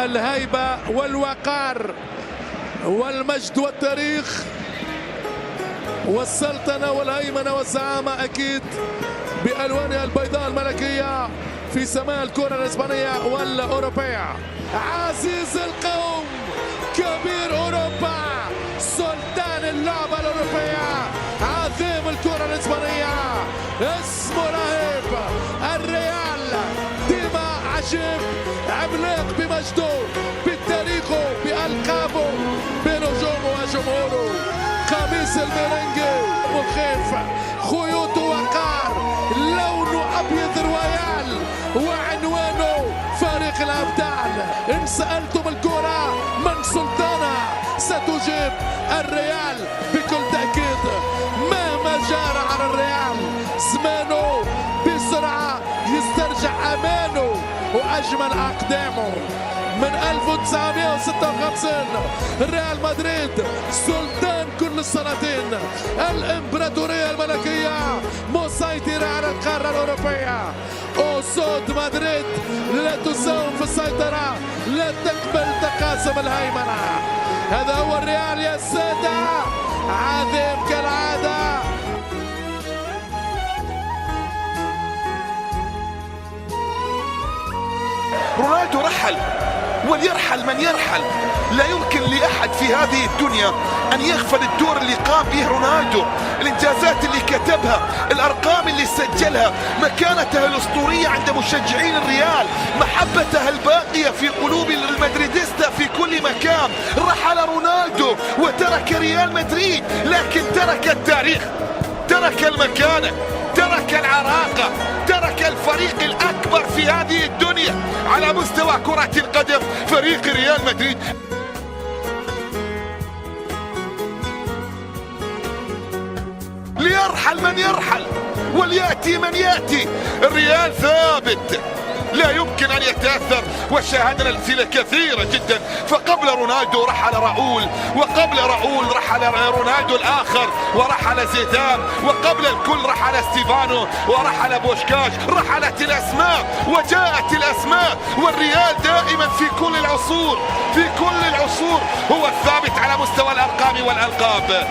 الهيبة والوقار والمجد والتاريخ والسلطنة والهيمنة والزعامة أكيد بألوانها البيضاء الملكية في سماء الكرة الإسبانية والأوروبية. عزيز القوم، كبير أوروبا، سلطان اللعبة الأوروبية، عظيم الكرة الإسبانية، اسمه رهيب، الريال ديما عجيب، عملاق بمجده، بتاريخه، بألقابه، بنجومه وجمهوره. قميص الميرينجي مخيف، خيوط وقار، لونه أبيض رويال، وعنوانه فريق الأبطال. إن سألتم الكرة من سلطانها ستجيب الريال بكل تأكيد. مهما جار على الريال زمانه بسرعة يسترجع أمانه وأجمل أقدامه. من 1956 ريال مدريد سلطان كل السلاطين، الإمبراطورية الملكية مسيطرة على القارة الأوروبية. أسود مدريد لا تساوم في السيطرة، لا تقبل تقاسم الهيمنة. هذا هو الريال يا السادة، عظيم كالعادة. رونالدو رحل وليرحل من يرحل. لا يمكن لأحد في هذه الدنيا أن يغفل الدور اللي قام به رونالدو، الإنجازات اللي كتبها، الأرقام اللي سجلها، مكانته الأسطورية عند مشجعين الريال، محبته الباقية في قلوب المدريديستا في كل مكان. رحل رونالدو وترك ريال مدريد، لكن ترك التاريخ، ترك المكانة، ترك العراقة، ترك الفريق الأكبر في هذه الدنيا على مستوى كرة القدم، فريق ريال مدريد. ليرحل من يرحل وليأتي من يأتي، الريال ثابت لا يمكن أن يتأثر. وشاهدنا أمثلة كثيرة جدا، فقبل رونالدو رحل راؤول، وقبل راؤول رحل رونالدو الآخر ورحل زيدان، وقبل الكل رحل ستيفانو ورحل بوشكاش. رحلت الأسماء وجاءت الأسماء، والريال دائما في كل العصور، في كل العصور هو الثابت على مستوى الأرقام والألقاب.